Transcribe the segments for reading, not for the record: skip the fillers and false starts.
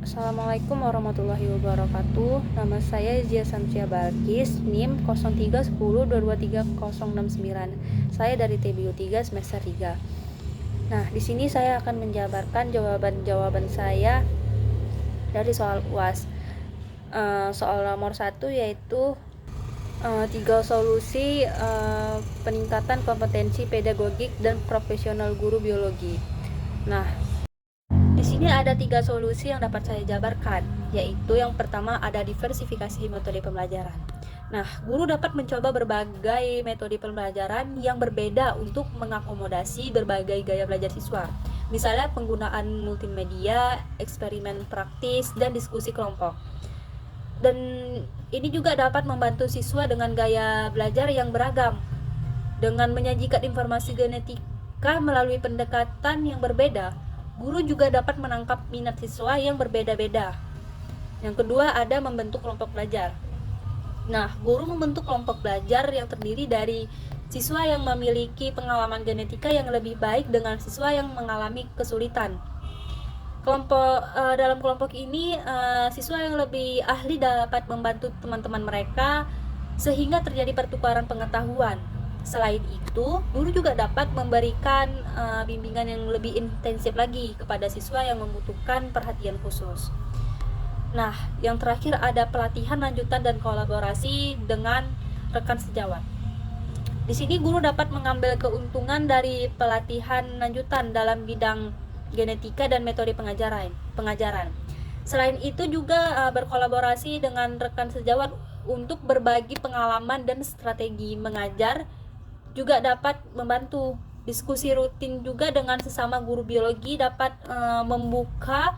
Assalamualaikum warahmatullahi wabarakatuh. Nama saya Zia Samsia Balkis, NIM 0310223069. Saya dari TBU 3 semester 3. Nah, di sini saya akan menjabarkan jawaban-jawaban saya dari soal UAS. Soal nomor 1 yaitu 3 solusi peningkatan kompetensi pedagogik dan profesional guru biologi. Nah, di sini ada 3 solusi yang dapat saya jabarkan, yaitu yang pertama ada diversifikasi metode pembelajaran. Nah, guru dapat mencoba berbagai metode pembelajaran yang berbeda untuk mengakomodasi berbagai gaya belajar siswa. Misalnya penggunaan multimedia, eksperimen praktis, dan diskusi kelompok. Dan ini juga dapat membantu siswa dengan gaya belajar yang beragam, dengan menyajikan informasi genetika melalui pendekatan yang berbeda. Guru juga dapat menangkap minat siswa yang berbeda-beda. Yang kedua ada membentuk kelompok belajar. Nah, guru membentuk kelompok belajar yang terdiri dari siswa yang memiliki pengalaman genetika yang lebih baik dengan siswa yang mengalami kesulitan. Dalam kelompok ini siswa yang lebih ahli dapat membantu teman-teman mereka sehingga terjadi pertukaran pengetahuan. Selain itu, guru juga dapat memberikan bimbingan yang lebih intensif lagi kepada siswa yang membutuhkan perhatian khusus. Nah, yang terakhir ada pelatihan lanjutan dan kolaborasi dengan rekan sejawat. Di sini guru dapat mengambil keuntungan dari pelatihan lanjutan dalam bidang genetika dan metode pengajaran. Selain itu juga berkolaborasi dengan rekan sejawat untuk berbagi pengalaman dan strategi mengajar juga dapat membantu. Diskusi rutin juga dengan sesama guru biologi dapat membuka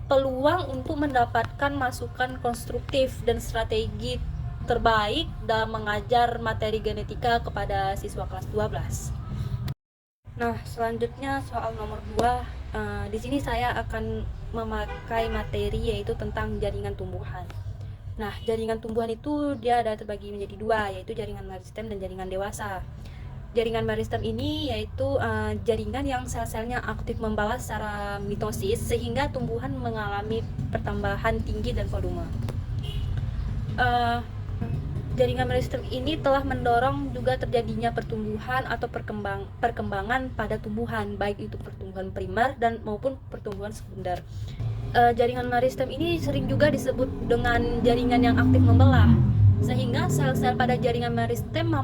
peluang untuk mendapatkan masukan konstruktif dan strategi terbaik dalam mengajar materi genetika kepada siswa kelas 12. Nah, selanjutnya soal nomor 2. Di sini saya akan memakai materi yaitu tentang jaringan tumbuhan. Nah, jaringan tumbuhan itu dia ada terbagi menjadi 2, yaitu jaringan meristem dan jaringan dewasa. Jaringan meristem ini yaitu jaringan yang sel-selnya aktif membalas secara mitosis sehingga tumbuhan mengalami pertambahan tinggi dan volume. Jaringan meristem ini telah mendorong juga terjadinya pertumbuhan atau perkembangan pada tumbuhan, baik itu pertumbuhan primer dan maupun pertumbuhan sekunder. Jaringan meristem ini sering juga disebut dengan jaringan yang aktif membelah, sehingga sel-sel pada jaringan meristem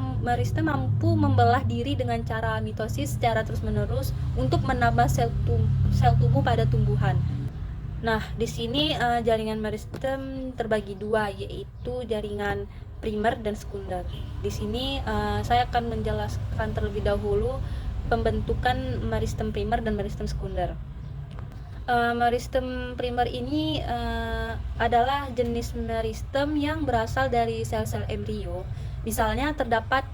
mampu membelah diri dengan cara mitosis secara terus-menerus untuk menambah sel tubuh pada tumbuhan. Nah, di sini jaringan meristem terbagi 2, yaitu jaringan primer dan sekunder. Di sini saya akan menjelaskan terlebih dahulu pembentukan meristem primer dan meristem sekunder. Meristem primer ini adalah jenis meristem yang berasal dari sel-sel embrio. Misalnya terdapat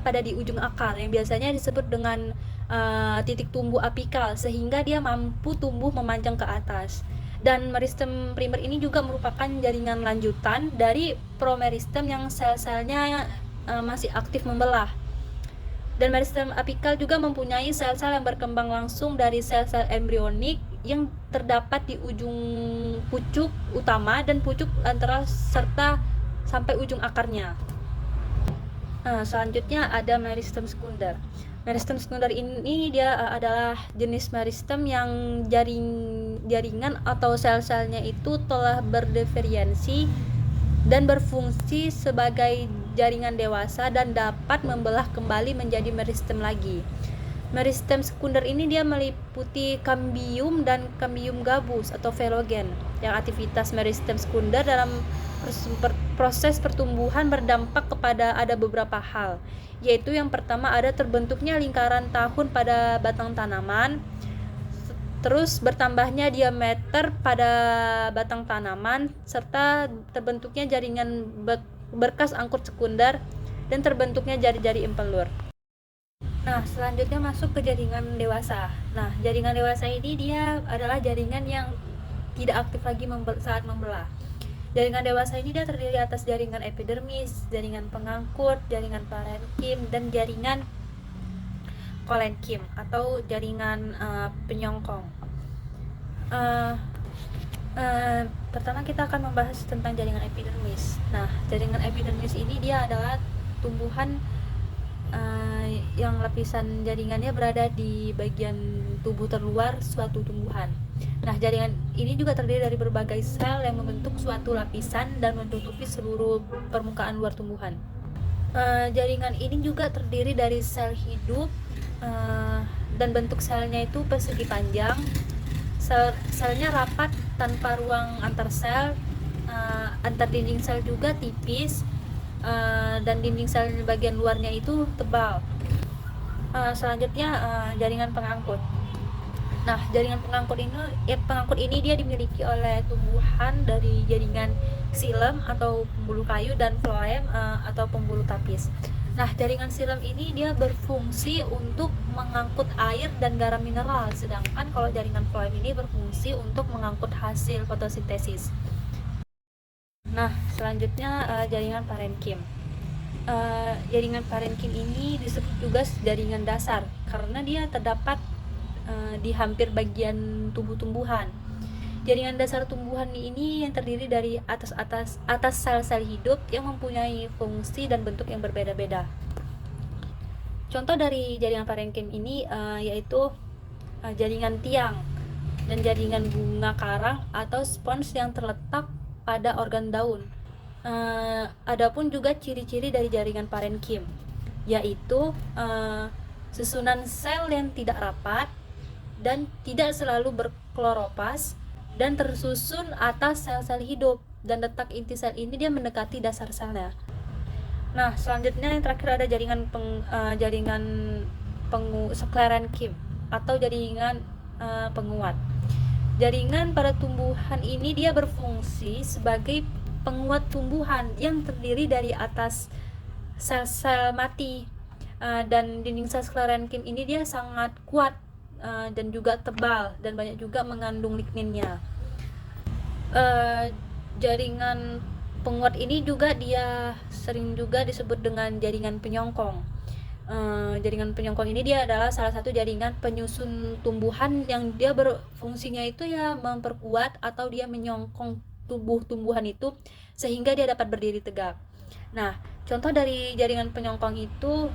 pada di ujung akar yang biasanya disebut dengan titik tumbuh apikal, sehingga dia mampu tumbuh memanjang ke atas. Dan meristem primer ini juga merupakan jaringan lanjutan dari promeristem yang sel-selnya masih aktif membelah. Dan meristem apikal juga mempunyai sel-sel yang berkembang langsung dari sel-sel embrionik yang terdapat di ujung pucuk utama dan pucuk antara serta sampai ujung akarnya. Selanjutnya ada meristem sekunder. Meristem sekunder ini dia adalah jenis meristem yang jaringan atau sel-selnya itu telah berdiferensiasi dan berfungsi sebagai jaringan dewasa dan dapat membelah kembali menjadi meristem lagi. Meristem sekunder ini dia meliputi kambium dan kambium gabus atau velogen. Yang aktivitas meristem sekunder dalam proses pertumbuhan berdampak kepada ada beberapa hal, yaitu yang pertama ada terbentuknya lingkaran tahun pada batang tanaman, terus bertambahnya diameter pada batang tanaman, serta terbentuknya jaringan berkas angkut sekunder dan terbentuknya jari-jari impelur. Nah, selanjutnya masuk ke jaringan dewasa. Nah, jaringan dewasa ini dia adalah jaringan yang tidak aktif lagi saat membelah. Jaringan dewasa ini dia terdiri atas jaringan epidermis, jaringan pengangkut, jaringan parenkim, dan jaringan kolenkim atau jaringan penyongkong. Pertama kita akan membahas tentang jaringan epidermis. Nah, jaringan epidermis ini dia adalah tumbuhan yang lapisan jaringannya berada di bagian tubuh terluar suatu tumbuhan. Nah, jaringan ini juga terdiri dari berbagai sel yang membentuk suatu lapisan dan menutupi seluruh permukaan luar tumbuhan. Jaringan ini juga terdiri dari sel hidup dan bentuk selnya itu persegi panjang. Selnya rapat tanpa ruang antar sel, antar dinding sel juga tipis, dan dinding sel bagian luarnya itu tebal. Selanjutnya jaringan pengangkut. Nah, jaringan pengangkut ini dia dimiliki oleh tumbuhan dari jaringan xilem atau pembuluh kayu dan phloem atau pembuluh tapis. Nah, jaringan xilem ini dia berfungsi untuk mengangkut air dan garam mineral, sedangkan kalau jaringan phloem ini berfungsi untuk mengangkut hasil fotosintesis. Nah, selanjutnya jaringan parenkim. Jaringan parenkim ini disebut juga jaringan dasar karena dia terdapat di hampir bagian tubuh tumbuhan. Jaringan dasar tumbuhan ini yang terdiri dari atas sel-sel hidup yang mempunyai fungsi dan bentuk yang berbeda-beda. Contoh dari jaringan parenkim ini yaitu jaringan tiang dan jaringan bunga karang atau spons yang terletak pada organ daun. Adapun juga ciri-ciri dari jaringan parenkim, yaitu susunan sel yang tidak rapat dan tidak selalu berkloropas dan tersusun atas sel-sel hidup, dan letak inti sel ini dia mendekati dasar selnya. Nah, selanjutnya yang terakhir ada jaringan sklerenkim atau jaringan penguat. Jaringan pada tumbuhan ini dia berfungsi sebagai penguat tumbuhan yang terdiri dari atas sel-sel mati, dan dinding sel sklerenkim ini dia sangat kuat dan juga tebal dan banyak juga mengandung ligninnya. Jaringan penguat ini juga dia sering juga disebut dengan jaringan penyongkong. Jaringan penyongkong ini dia adalah salah satu jaringan penyusun tumbuhan yang dia berfungsinya itu ya memperkuat atau dia menyongkong tubuh tumbuhan itu sehingga dia dapat berdiri tegak. Nah, contoh dari jaringan penyongkong itu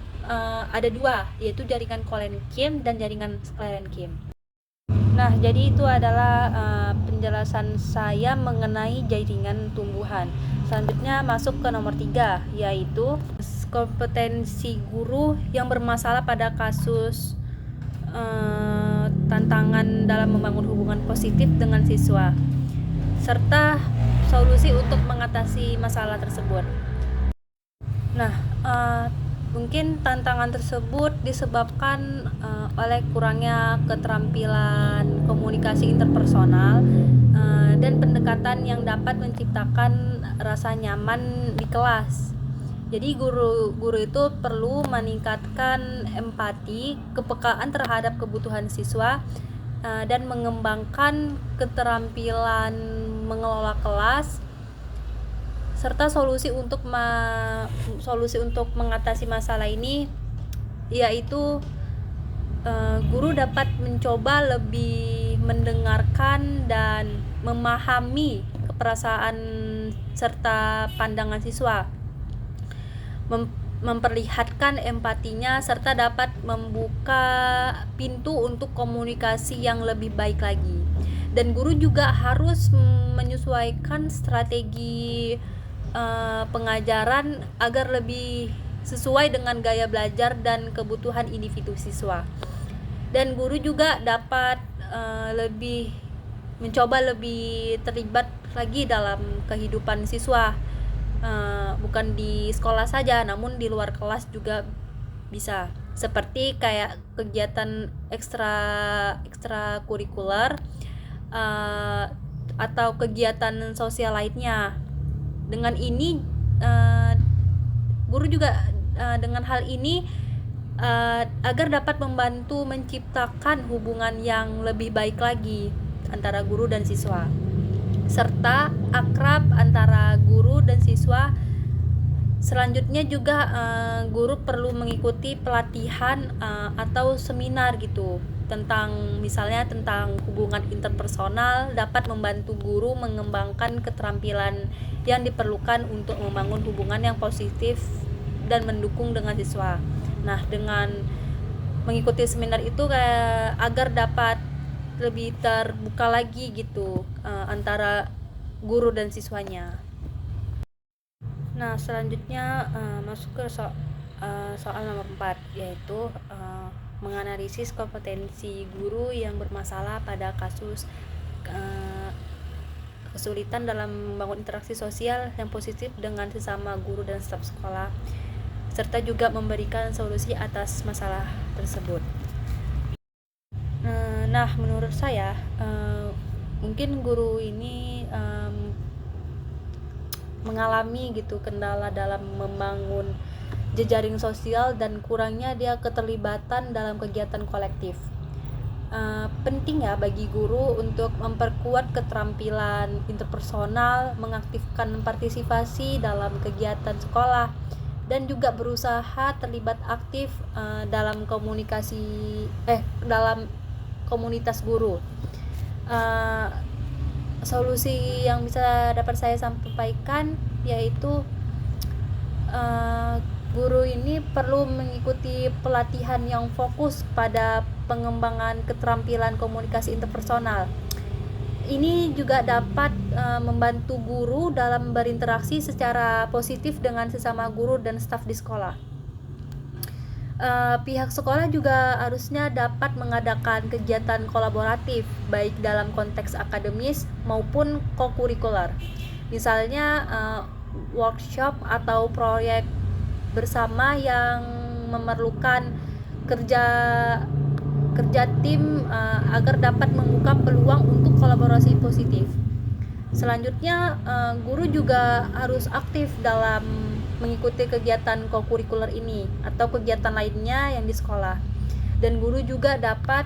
ada dua, yaitu jaringan kolenkim dan jaringan sklerenkim. Nah, jadi itu adalah penjelasan saya mengenai jaringan tumbuhan. Selanjutnya masuk ke nomor 3, yaitu kompetensi guru yang bermasalah pada kasus tantangan dalam membangun hubungan positif dengan siswa, serta solusi untuk mengatasi masalah tersebut. Nah, mungkin tantangan tersebut disebabkan oleh kurangnya keterampilan komunikasi interpersonal dan pendekatan yang dapat menciptakan rasa nyaman di kelas. Jadi guru itu perlu meningkatkan empati, kepekaan terhadap kebutuhan siswa, dan mengembangkan keterampilan mengelola kelas, serta solusi untuk mengatasi masalah ini, yaitu guru dapat mencoba lebih mendengarkan dan memahami keperasaan serta pandangan siswa, memperlihatkan empatinya, serta dapat membuka pintu untuk komunikasi yang lebih baik lagi. Dan guru juga harus menyesuaikan strategi pengajaran agar lebih sesuai dengan gaya belajar dan kebutuhan individu siswa. Dan guru juga dapat mencoba lebih terlibat lagi dalam kehidupan siswa, bukan di sekolah saja, namun di luar kelas juga bisa, seperti kayak kegiatan ekstrakurikuler atau kegiatan sosial lainnya. Dengan ini guru juga dengan hal ini agar dapat membantu menciptakan hubungan yang lebih baik lagi antara guru dan siswa, serta akrab antara guru dan siswa. Selanjutnya juga guru perlu mengikuti pelatihan atau seminar gitu misalnya tentang hubungan interpersonal, dapat membantu guru mengembangkan keterampilan yang diperlukan untuk membangun hubungan yang positif dan mendukung dengan siswa. Nah, dengan mengikuti seminar itu agar dapat lebih terbuka lagi gitu antara guru dan siswanya. Nah, selanjutnya masuk ke soal nomor 4, yaitu menganalisis kompetensi guru yang bermasalah pada kasus kesulitan dalam membangun interaksi sosial yang positif dengan sesama guru dan staf sekolah, serta juga memberikan solusi atas masalah tersebut. Nah, menurut saya mungkin guru ini mengalami gitu kendala dalam membangun jejaring sosial dan kurangnya dia keterlibatan dalam kegiatan kolektif. Penting ya bagi guru untuk memperkuat keterampilan interpersonal, mengaktifkan partisipasi dalam kegiatan sekolah, dan juga berusaha terlibat aktif dalam komunitas guru. Solusi yang bisa dapat saya sampaikan yaitu guru ini perlu mengikuti pelatihan yang fokus pada pengembangan keterampilan komunikasi interpersonal. Ini juga dapat membantu guru dalam berinteraksi secara positif dengan sesama guru dan staf di sekolah. Pihak sekolah juga harusnya dapat mengadakan kegiatan kolaboratif baik dalam konteks akademis maupun kokurikuler. Misalnya workshop atau proyek bersama yang memerlukan kerja tim agar dapat membuka peluang untuk kolaborasi positif. Selanjutnya, guru juga harus aktif dalam mengikuti kegiatan kokurikuler ini atau kegiatan lainnya yang di sekolah. Dan guru juga dapat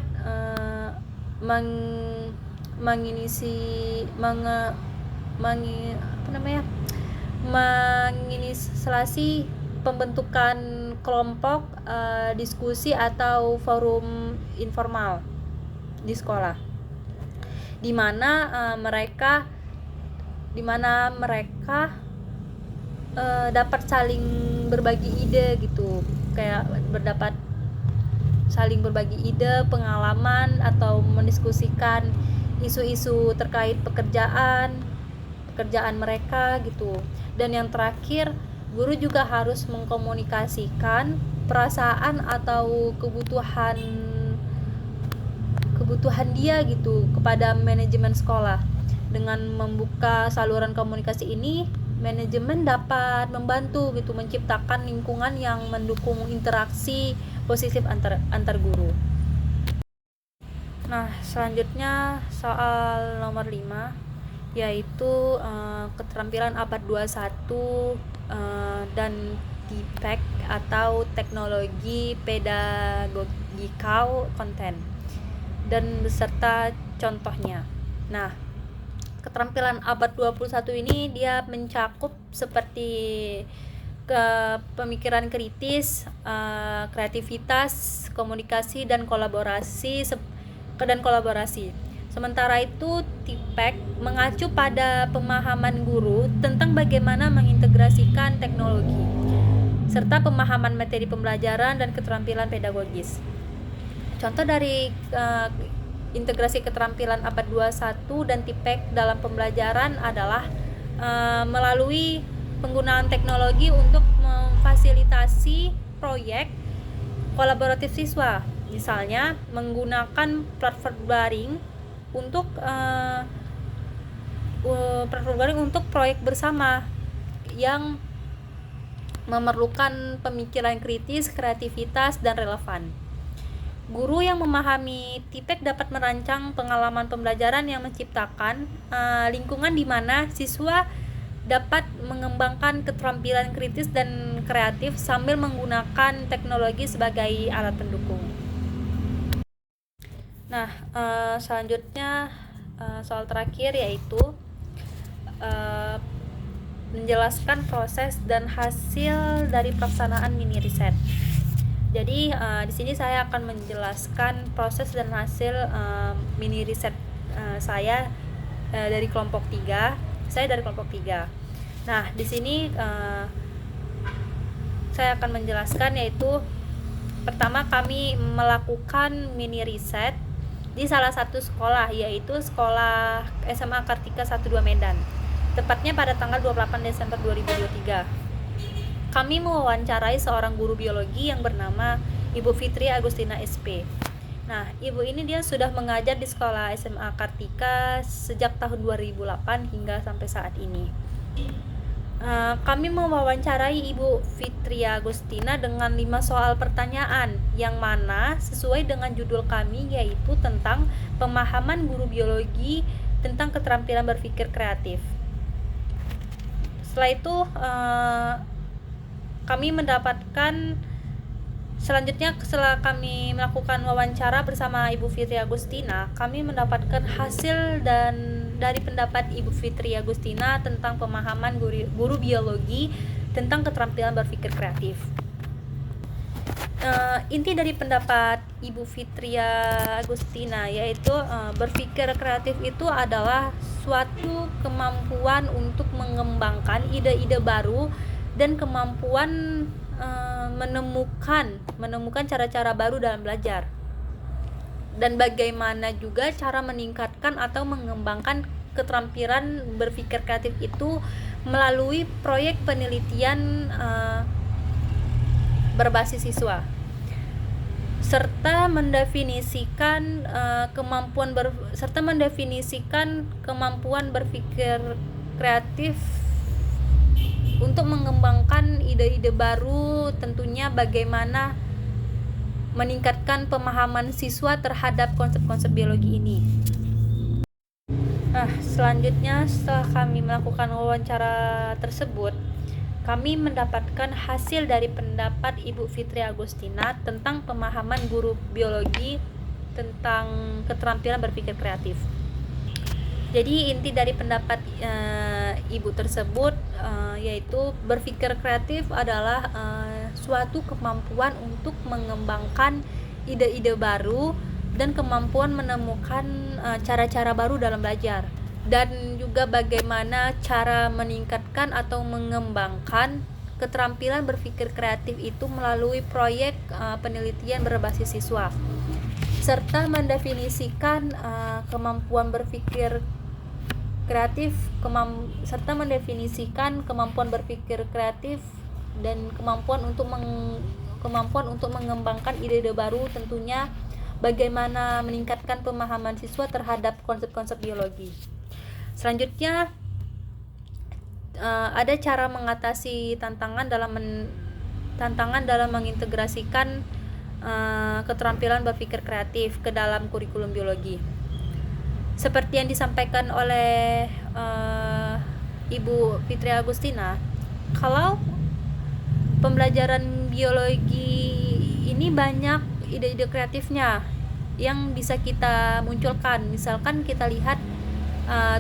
menginisiasi pembentukan kelompok diskusi atau forum informal di sekolah, di mana mereka dapat saling berbagi ide gitu, kayak saling berbagi ide, pengalaman, atau mendiskusikan isu-isu terkait pekerjaan mereka gitu. Dan yang terakhir, guru juga harus mengkomunikasikan perasaan atau kebutuhan dia gitu kepada manajemen sekolah. Dengan membuka saluran komunikasi ini, manajemen dapat membantu gitu menciptakan lingkungan yang mendukung interaksi positif antar guru. Nah, selanjutnya soal nomor 5, yaitu keterampilan abad 21 dan TPEC atau teknologi pedagogikal konten dan beserta contohnya. Nah, keterampilan abad 21 ini dia mencakup seperti pemikiran kritis, kreativitas, komunikasi dan kolaborasi. Sementara itu, TPEC mengacu pada pemahaman guru tentang bagaimana mengintegrasikan teknologi serta pemahaman materi pembelajaran dan keterampilan pedagogis. Contoh dari integrasi keterampilan abad 21 dan TPEC dalam pembelajaran adalah melalui penggunaan teknologi untuk memfasilitasi proyek kolaboratif siswa. Misalnya menggunakan platform daring untuk proyek bersama yang memerlukan pemikiran kritis, kreativitas, dan relevan. Guru yang memahami TPEC dapat merancang pengalaman pembelajaran yang menciptakan lingkungan di mana siswa dapat mengembangkan keterampilan kritis dan kreatif sambil menggunakan teknologi sebagai alat pendukung. Nah, selanjutnya soal terakhir yaitu menjelaskan proses dan hasil dari pelaksanaan mini riset. Jadi di sini saya akan menjelaskan proses dan hasil mini riset saya dari kelompok 3. Saya dari kelompok 3. Nah, di sini saya akan menjelaskan, yaitu pertama kami melakukan mini riset di salah satu sekolah, yaitu sekolah SMA Kartika 12 Medan. Tepatnya pada tanggal 28 Desember 2023. Kami mewawancarai seorang guru biologi yang bernama Ibu Fitri Agustina SP. Nah, ibu ini dia sudah mengajar di sekolah SMA Kartika sejak tahun 2008 hingga sampai saat ini. Kami mewawancarai Ibu Fitri Agustina dengan 5 soal pertanyaan, yang mana sesuai dengan judul kami, yaitu tentang pemahaman guru biologi tentang keterampilan berpikir kreatif. Setelah itu kami mendapatkan, selanjutnya setelah kami melakukan wawancara bersama Ibu Fitri Agustina, kami mendapatkan hasil dari pendapat Ibu Fitri Agustina tentang pemahaman guru biologi tentang keterampilan berpikir kreatif. Inti dari pendapat Ibu Fitri Agustina yaitu berpikir kreatif itu adalah suatu kemampuan untuk mengembangkan ide-ide baru dan kemampuan menemukan cara-cara baru dalam belajar, dan bagaimana juga cara meningkatkan atau mengembangkan keterampilan berpikir kreatif itu melalui proyek penelitian berbasis siswa, serta mendefinisikan kemampuan berpikir kreatif untuk mengembangkan ide-ide baru, tentunya bagaimana meningkatkan pemahaman siswa terhadap konsep-konsep biologi ini. Nah, selanjutnya setelah kami melakukan wawancara tersebut, kami mendapatkan hasil dari pendapat Ibu Fitri Agustina tentang pemahaman guru biologi tentang keterampilan berpikir kreatif. Jadi inti dari pendapat ibu tersebut yaitu berpikir kreatif adalah suatu kemampuan untuk mengembangkan ide-ide baru dan kemampuan menemukan cara-cara baru dalam belajar, dan juga bagaimana cara meningkatkan atau mengembangkan keterampilan berpikir kreatif itu melalui proyek penelitian berbasis siswa, serta mendefinisikan kemampuan berpikir kreatif kemampuan berpikir kreatif dan kemampuan untuk mengembangkan ide-ide baru, tentunya bagaimana meningkatkan pemahaman siswa terhadap konsep-konsep biologi. Selanjutnya ada cara mengatasi tantangan dalam mengintegrasikan keterampilan berpikir kreatif ke dalam kurikulum biologi. Seperti yang disampaikan oleh Ibu Fitri Agustina, kalau pembelajaran biologi ini banyak ide-ide kreatifnya yang bisa kita munculkan. Misalkan kita lihat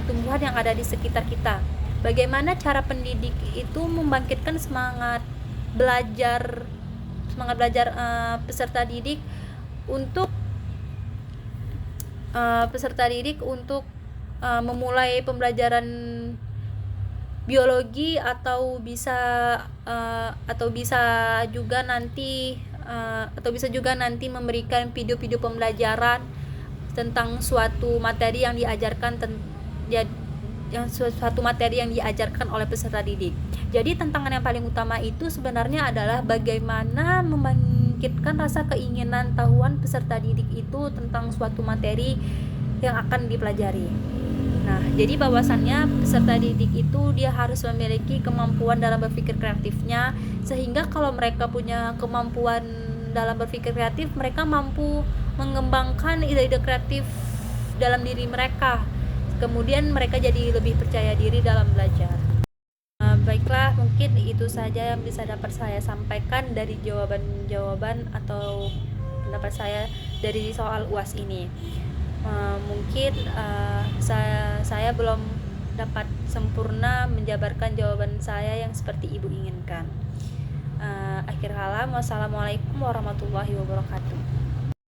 tumbuhan yang ada di sekitar kita. Bagaimana cara pendidik itu membangkitkan semangat belajar peserta didik untuk memulai pembelajaran biologi, atau bisa juga nanti memberikan video-video pembelajaran tentang suatu materi yang diajarkan oleh peserta didik. Jadi tantangan yang paling utama itu sebenarnya adalah bagaimana membangkitkan rasa keinginan tahuan peserta didik itu tentang suatu materi yang akan dipelajari. Nah, jadi bahwasannya peserta didik itu dia harus memiliki kemampuan dalam berpikir kreatifnya, sehingga kalau mereka punya kemampuan dalam berpikir kreatif, mereka mampu mengembangkan ide-ide kreatif dalam diri mereka. Kemudian mereka jadi lebih percaya diri dalam belajar. Baiklah, mungkin itu saja yang bisa dapat saya sampaikan dari jawaban atau pendapat saya dari soal UAS ini. Mungkin saya belum dapat sempurna menjabarkan jawaban saya yang seperti ibu inginkan. Akhir kalam, wassalamualaikum warahmatullahi wabarakatuh.